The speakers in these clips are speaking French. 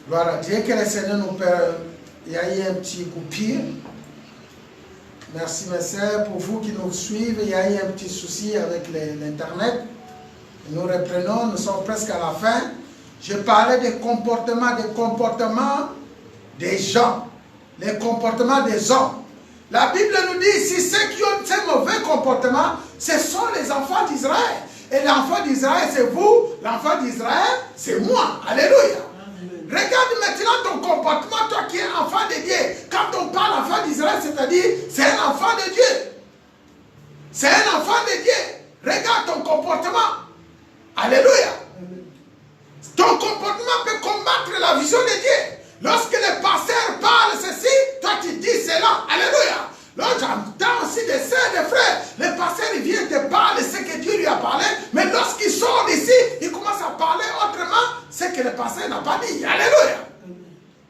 Gloire à Dieu, que le Seigneur nous permette. Il y a eu un petit coupure. Merci mes sœurs. Pour vous qui nous suivez, il y a eu un petit souci avec l'internet. Nous reprenons, nous sommes presque à la fin. Je parlais des comportements des gens, les comportements des hommes. La Bible nous dit ici, ceux qui ont ces mauvais comportements, ce sont les enfants d'Israël. Et l'enfant d'Israël, c'est vous. L'enfant d'Israël, c'est moi. Alléluia. Regarde maintenant ton comportement, toi qui es enfant de Dieu. Quand on parle enfant d'Israël, c'est-à-dire, c'est un enfant de Dieu. C'est un enfant de Dieu. Regarde ton comportement. Alléluia. Ton comportement peut combattre la vision de Dieu. Lorsque le pasteur parle ceci, toi tu dis cela. Alléluia. Là, j'entends aussi des sœurs, des frères. Le pasteur, il vient te parler ce que Dieu lui a parlé. Mais lorsqu'il sort d'ici, il commence à parler autrement ce que le pasteur n'a pas dit. Alléluia.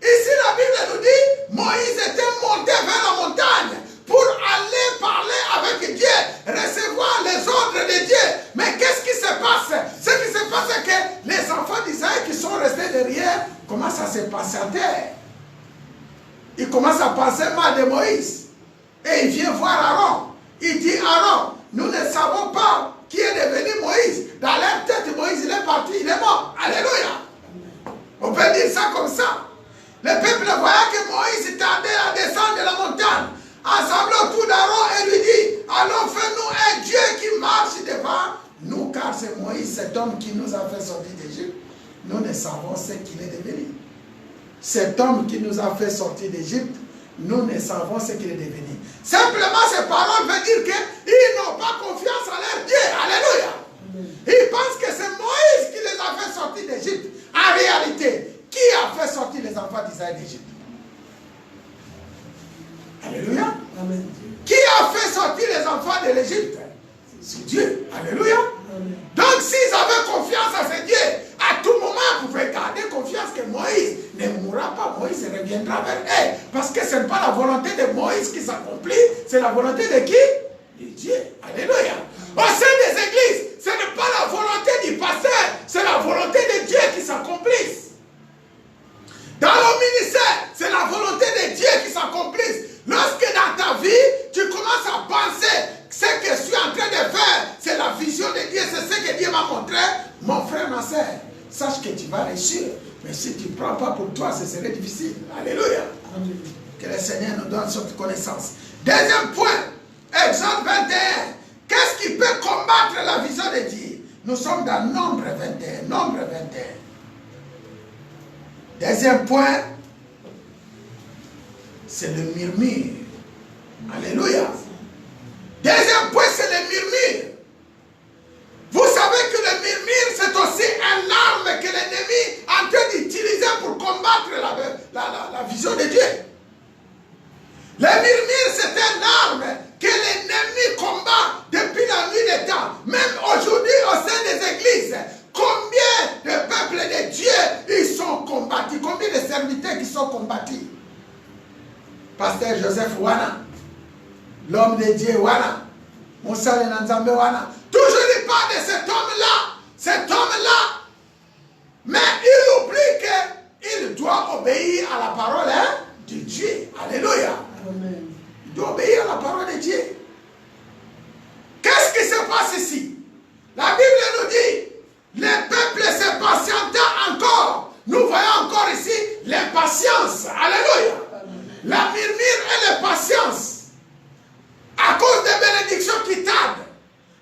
Ici, la Bible nous dit, Moïse était monté vers la montagne pour aller parler avec Dieu, recevoir les ordres de Dieu. Mais qu'est-ce qui se passe? Ce qui se passe, c'est que les enfants d'Israël qui sont restés derrière commencent à se patienter. Ils commencent à penser mal de Moïse. Et il vient voir Aaron. Il dit, Aaron, nous ne savons pas qui est devenu Moïse. Dans leur tête, Moïse, il est parti, il est mort. Alléluia. On peut dire ça comme ça. Le peuple voyait que Moïse tardait à descendre de la montagne. Ensemble autour d'Aaron et lui dit, allons, fais-nous un Dieu qui marche devant nous, car c'est Moïse, cet homme qui nous a fait sortir d'Égypte. Nous ne savons ce qu'il est devenu. Cet homme qui nous a fait sortir d'Égypte, nous ne savons ce qu'il est devenu. Simplement, ces paroles veulent dire qu'ils n'ont pas confiance en leur Dieu. Alléluia. Ils pensent que c'est Moïse qui les a fait sortir d'Égypte. En réalité, qui a fait sortir les enfants d'Israël d'Égypte? Alléluia. Amen. Qui a fait sortir les enfants de l'Égypte? C'est Dieu. Alléluia. Amen. Donc s'ils avaient confiance à ce Dieu, à tout moment, ils pouvaient garder confiance que Moïse ne mourra pas. Moïse reviendra vers eux. Parce que ce n'est pas la volonté de Moïse qui s'accomplit, c'est la volonté de qui? De Dieu. Alléluia. Au sein des églises, ce n'est pas la volonté du pasteur, c'est la volonté de Dieu qui s'accomplisse. Dans le ministère, c'est la volonté de Dieu qui s'accomplisse. Lorsque dans ta vie, tu commences à penser ce que je suis en train de faire, c'est la vision de Dieu, c'est ce que Dieu m'a montré, mon frère, ma soeur, sache que tu vas réussir. Mais si tu ne prends pas pour toi, ce serait difficile. Alléluia. Amen. Que le Seigneur nous donne cette connaissance. Deuxième point, Exode 21. Qu'est-ce qui peut combattre la vision de Dieu? Nous sommes dans Nombre 21. Nombre 21. Deuxième point, c'est le murmure. Alléluia. Deuxième point, c'est le murmure. Vous savez que le murmure, c'est aussi une arme que l'ennemi est en train d'utiliser pour combattre la vision de Dieu. Le murmure, c'est une arme que l'ennemi combat depuis la nuit des temps. Même aujourd'hui, au sein des églises, combien de peuples de Dieu ils sont combattus? Combien de serviteurs qui sont combattus? Pasteur Joseph Wana, l'homme de Dieu Wana, Moussa Lenanzambe Wana. Toujours il parle de cet homme-là. Cet homme-là. Mais il oublie qu'il doit obéir à la parole de Dieu. Alléluia. Amen. Il doit obéir à la parole de Dieu. Qu'est-ce qui se passe ici? La Bible nous dit, le peuple se patienta encore. Nous voyons encore ici l'impatience. Alléluia. La murmure et la patience. À cause des bénédictions qui tardent.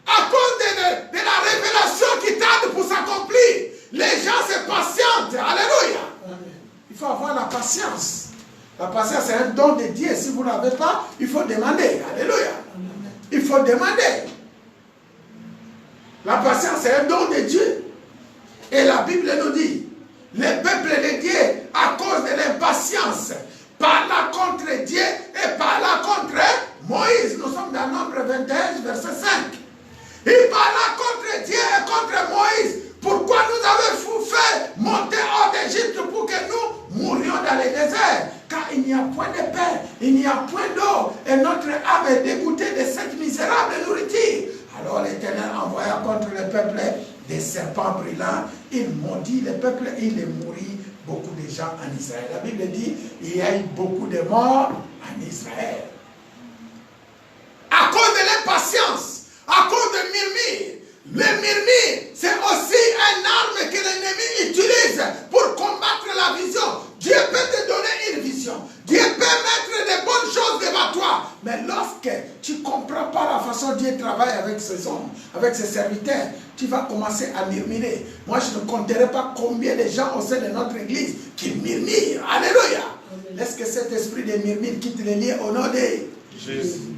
À cause de la révélation qui tarde pour s'accomplir. Les gens se patientent. Alléluia. Il faut avoir la patience. La patience c'est un don de Dieu. Si vous ne l'avez pas, il faut demander. Alléluia. Il faut demander. La patience c'est un don de Dieu. Et la Bible nous dit, les peuples de Dieu, à cause de l'impatience, parla contre Dieu et parla contre Moïse. Nous sommes dans Nombre 21, verset 5. Il parla contre Dieu et contre Moïse. Pourquoi nous avez-vous fait monter hors d'Égypte pour que nous mourions dans le désert? Car il n'y a point de pain, il n'y a point d'eau, et notre âme est dégoûtée de cette misérable nourriture. Alors l'Éternel envoya contre le peuple des serpents brûlants, il maudit le peuple et il est mouru beaucoup de gens en Israël. La Bible dit, il y a eu beaucoup de morts en Israël. À cause de l'impatience, à cause de murmures. Le murmure, c'est aussi une arme que l'ennemi utilise pour combattre la vision. Dieu peut te donner une vision. Dieu peut mettre des bonnes choses devant toi. Mais lorsque tu ne comprends pas la façon dont Dieu travaille avec ses hommes, avec ses serviteurs, tu vas commencer à murmurer. Moi, je ne compterai pas combien de gens au sein de notre église qui murmurent. Alléluia. Laisse que cet esprit de murmure quitte les liens au nom de Jésus.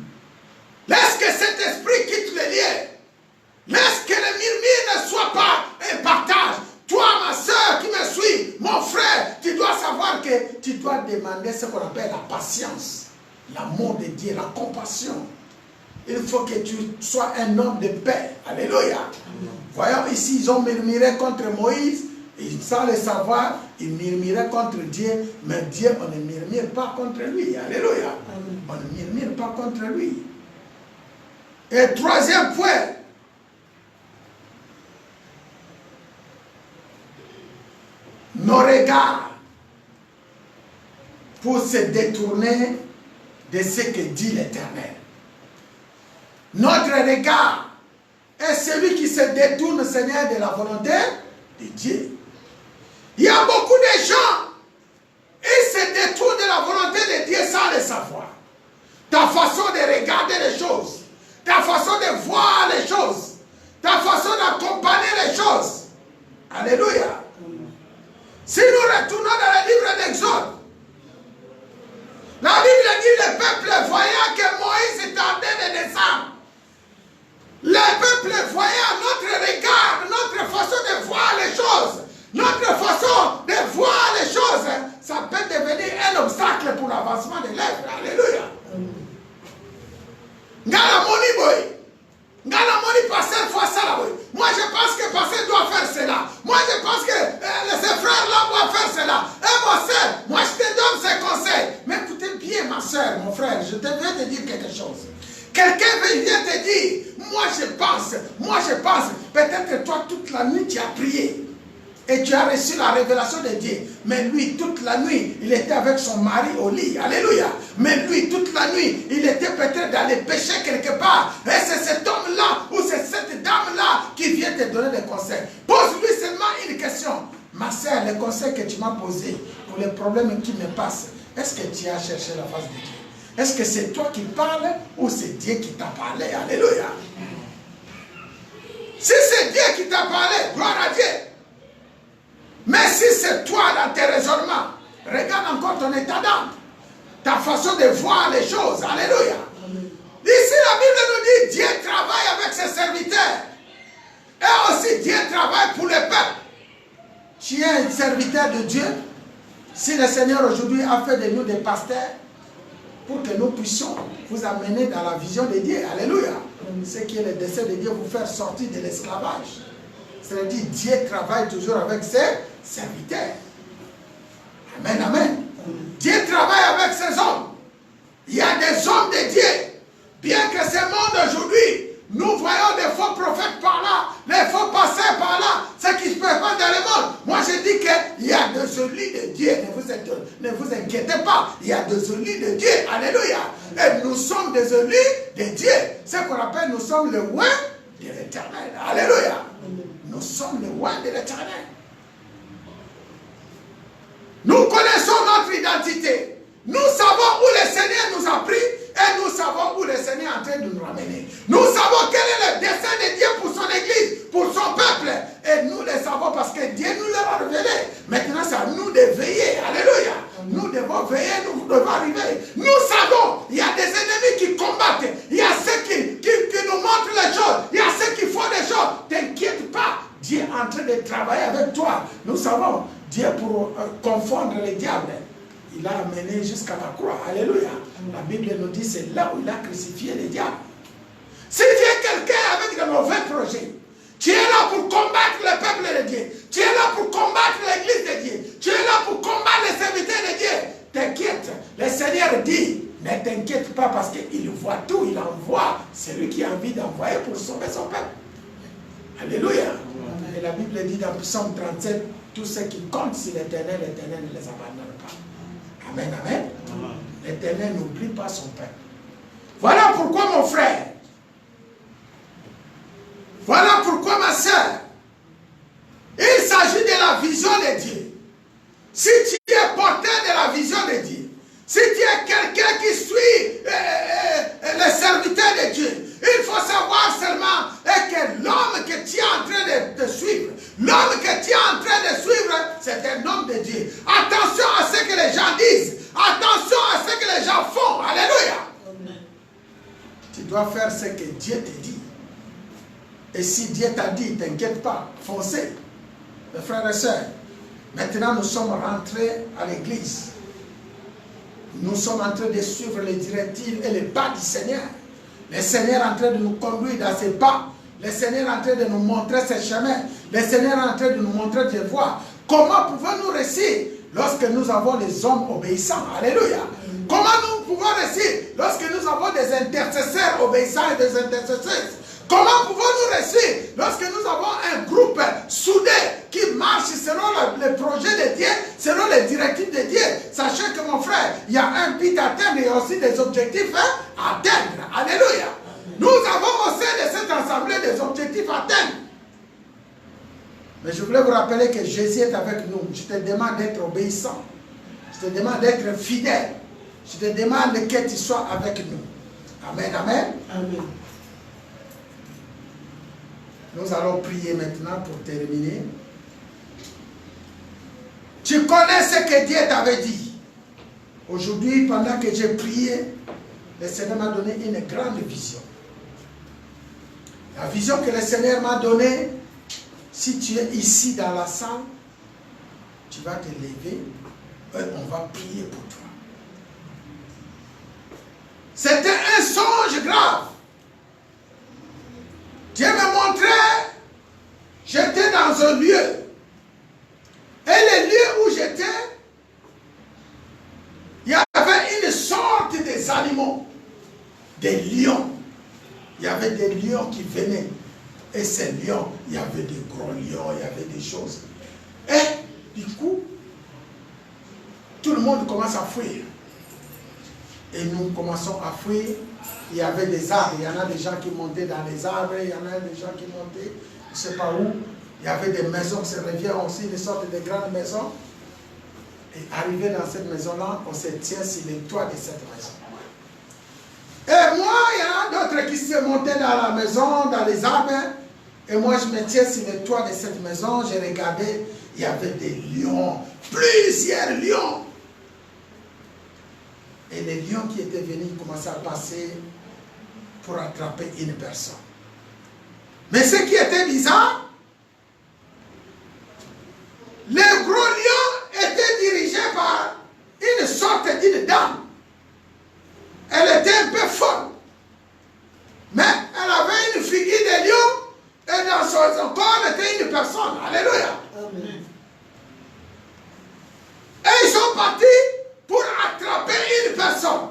Laisse que cet esprit quitte les liens. Laisse que le murmure ne soit pas un partage. Toi, ma soeur qui me suit, mon frère, tu dois savoir que tu dois demander ce qu'on appelle la patience, l'amour de Dieu, la compassion. Il faut que tu sois un homme de paix. Alléluia. Voyons ici, ils ont murmuré contre Moïse. Et sans le savoir, ils murmuraient contre Dieu. Mais Dieu, on ne murmure pas contre lui. Alléluia. On ne murmure pas contre lui. Et troisième point. Nos regards pour se détourner de ce que dit l'Éternel. Notre regard est celui qui se détourne, Seigneur, de la volonté de Dieu. Il y a beaucoup de gens, ils se détournent de la volonté de Dieu sans le savoir. Ta façon de regarder les choses, ta façon de voir les choses, ta façon d'accompagner les choses. Alléluia. Si nous retournons dans le livre d'Exode, la Bible dit le peuple voyant que Moïse tardait de descendre. Le peuple voyant notre regard, notre façon de voir les choses, notre façon de voir les choses, ça peut devenir un obstacle pour l'avancement de l'œuvre. Alléluia. Ngala moni boy. Ngala moni pasteur fois ça là boy. Moi je pense que pasteur doit faire cela. Moi je pense que ces frères là doivent faire cela. Et ma soeur, moi je te donne ces conseils. Mais écoutez bien ma soeur, mon frère, je viens te dire quelque chose. Quelqu'un vient te dire, moi je pense, peut-être toi toute la nuit tu as prié. Et tu as reçu la révélation de Dieu. Mais lui, toute la nuit, il était avec son mari au lit. Alléluia. Mais lui, toute la nuit, il était peut-être dans les péchés quelque part. Et c'est cet homme-là ou c'est cette dame-là qui vient te donner des conseils. Pose-lui seulement une question. Ma soeur, les conseils que tu m'as posés pour les problèmes qui me passent, est-ce que tu as cherché la face de Dieu? Est-ce que c'est toi qui parles ou c'est Dieu qui t'a parlé? Alléluia. Si c'est Dieu qui t'a parlé, gloire à Dieu. Mais si c'est toi dans tes raisonnements, regarde encore ton état d'âme, ta façon de voir les choses. Alléluia. Ici, la Bible nous dit Dieu travaille avec ses serviteurs. Et aussi Dieu travaille pour le peuple. Tu es un serviteur de Dieu. Si le Seigneur aujourd'hui a fait de nous des pasteurs, pour que nous puissions vous amener dans la vision de Dieu. Alléluia. Ce qui est le dessein de Dieu, vous faire sortir de l'esclavage. C'est-à-dire Dieu travaille toujours avec ses serviteurs. Amen, amen. Dieu travaille avec ses hommes. Il y a des hommes de Dieu. Bien que ce monde aujourd'hui, nous voyons des faux prophètes par là, les faux pasteurs par là, ce qui se passe dans le monde. Moi je dis qu'il y a des élus de Dieu. Ne vous inquiétez pas. Il y a des élus de Dieu. Alléluia. Et nous sommes des élus de Dieu. Ce qu'on appelle, nous sommes le oint de l'Éternel. Alléluia. Nous sommes le oint de l'Éternel. Nous connaissons notre identité. Nous savons où le Seigneur nous a pris et nous savons où le Seigneur est en train de nous ramener. Nous savons quel est le dessein de Dieu pour son Église, pour son peuple. Et nous le savons parce que Dieu nous l'a révélé. Maintenant, c'est à nous de veiller. Alléluia. Nous devons veiller, nous devons arriver. Nous savons, il y a des ennemis qui combattent. Il y a ceux qui nous montrent les choses. Il y a ceux qui font des choses. T'inquiète pas. Dieu est en train de travailler avec toi. Nous savons, Dieu pour confondre les diables. Il a amené jusqu'à la croix. Alléluia. La Bible nous dit c'est là où il a crucifié les diables. Si tu es quelqu'un avec de mauvais projets, tu es là pour combattre le peuple de Dieu. Tu es là pour combattre l'église de Dieu. Tu es là pour combattre les serviteurs de Dieu. T'inquiète. Le Seigneur dit, ne t'inquiète pas parce qu'il voit tout. Il envoie celui qui a envie d'envoyer pour sauver son peuple. Alléluia. Et la Bible dit dans Psaume 37, tous ceux qui comptent sur l'Éternel, l'Éternel ne les abandonne pas. Amen, amen. L'Éternel n'oublie pas son peuple. Voilà pourquoi mon frère, voilà pourquoi ma soeur, il s'agit de la vision de Dieu. Si tu es porteur de la vision de Dieu, si tu es quelqu'un qui suit les serviteurs de Dieu, il faut savoir seulement que l'homme que tu es en train de suivre, l'homme que tu es en train de suivre, c'est un homme de Dieu. Attention à ce que les gens disent. Attention à ce que les gens font. Alléluia. Amen. Tu dois faire ce que Dieu te dit. Et si Dieu t'a dit, t'inquiète pas, foncez. Mes frères et sœurs, maintenant nous sommes rentrés à l'église. Nous sommes en train de suivre les directives et les pas du Seigneur. Le Seigneur est en train de nous conduire dans ses pas. Le Seigneur est en train de nous montrer ses chemins. Le Seigneur est en train de nous montrer des voies. Comment pouvons-nous réussir lorsque nous avons les hommes obéissants? Alléluia. Comment nous pouvons réussir lorsque nous avons des intercesseurs obéissants et des intercesseuses? Comment pouvons-nous réussir lorsque nous avons un groupe soudé qui marche selon le projet de Dieu, selon les directives de Dieu? Sachez que mon frère, il y a un but à atteindre et aussi des objectifs à atteindre. Alléluia. Nous avons au sein de cette assemblée des objectifs à atteindre. Mais je voulais vous rappeler que Jésus est avec nous. Je te demande d'être obéissant. Je te demande d'être fidèle. Je te demande que tu sois avec nous. Amen, amen. Amen. Nous allons prier maintenant pour terminer. Tu connais ce que Dieu t'avait dit. Aujourd'hui, pendant que j'ai prié, le Seigneur m'a donné une grande vision. La vision que le Seigneur m'a donnée, si tu es ici dans la salle, tu vas te lever et on va prier pour toi. C'était un songe grave. Dieu me montrait, j'étais dans un lieu. Et le lieu où j'étais, il y avait une sorte des animaux, des lions. Il y avait des lions qui venaient. Et ces lions, il y avait des gros lions, il y avait des choses. Et du coup, tout le monde commence à fuir. Et nous commençons à fuir. Il y avait des arbres, il y en a des gens qui montaient dans les arbres, il y en a des gens qui montaient, je ne sais pas où. Il y avait des maisons, c'est rivières aussi, des sortes de grandes maisons. Et arrivé dans cette maison-là, on se tient sur les toits de cette maison. Et moi, il y en a d'autres qui se montaient dans la maison, dans les arbres. Et moi, je me tiens sur les toits de cette maison, j'ai regardé, il y avait des lions, plusieurs lions. Et les lions qui étaient venus commençaient à passer pour attraper une personne. Mais ce qui était bizarre, les gros lions étaient dirigés par une sorte d'une dame. Elle était un peu folle. Mais elle avait une figure de lion et dans son corps était une personne. Alléluia. Amen. Et ils sont partis pour attraper une personne.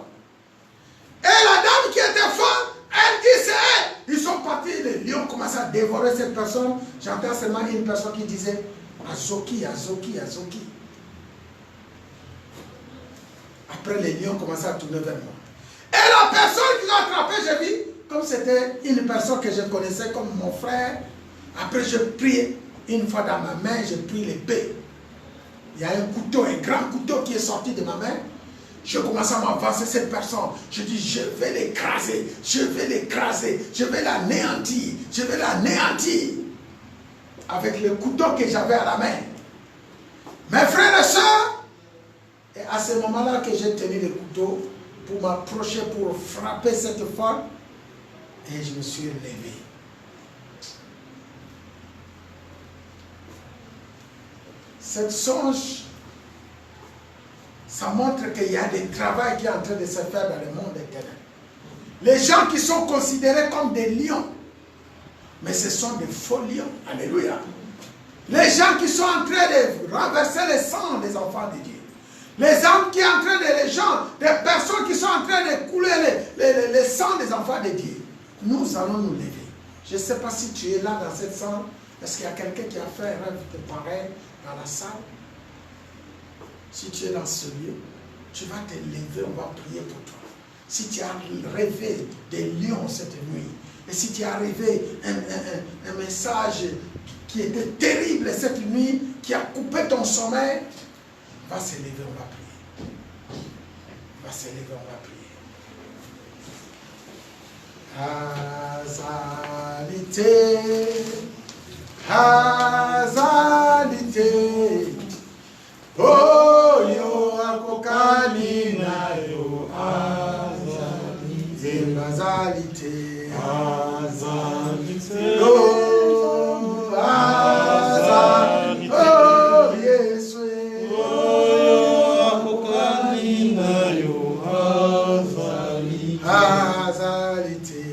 Et la dame qui était folle, elle dit c'est elle. Ils sont partis, les lions commençaient à dévorer cette personne. J'entends seulement une personne qui disait Azoki, Azoki, Azoki. Après, les lions commençaient à tourner vers moi. Et la personne qui l'a attrapé, j'ai vu, comme c'était une personne que je connaissais comme mon frère. Après, je prie une fois dans ma main, j'ai pris l'épée. Il y a un couteau, un grand couteau qui est sorti de ma main. Je commence à m'avancer cette personne. Je dis, je vais l'écraser, je vais l'écraser, je vais l'anéantir, je vais l'anéantir. Avec le couteau que j'avais à la main. Mes frères et sœurs, et à ce moment-là que j'ai tenu le couteau pour m'approcher, pour frapper cette femme, et je me suis levé. Cette songe, ça montre qu'il y a des travaux qui sont en train de se faire dans le monde éternel. Les gens qui sont considérés comme des lions, mais ce sont des faux lions. Alléluia. Les gens qui sont en train de renverser le sang des enfants de Dieu. Les hommes qui sont en train de, les gens, des personnes qui sont en train de couler le sang des enfants de Dieu. Nous allons nous lever. Je ne sais pas si tu es là dans cette salle Est-ce qu'il y a quelqu'un qui a fait un rêve de pareil dans la salle? Si tu es dans ce lieu, tu vas te lever, on va prier pour toi. Si tu as rêvé des lions cette nuit, et si tu as rêvé un message qui était terrible cette nuit, qui a coupé ton sommeil, va se lever, on va prier. Va se lever, on va prier. Hazalité, oh yo akokani na yo hazalité, hazalité, oh hazalité, oh Yesu, oh yo akokani na yo hazalité, Hazalité,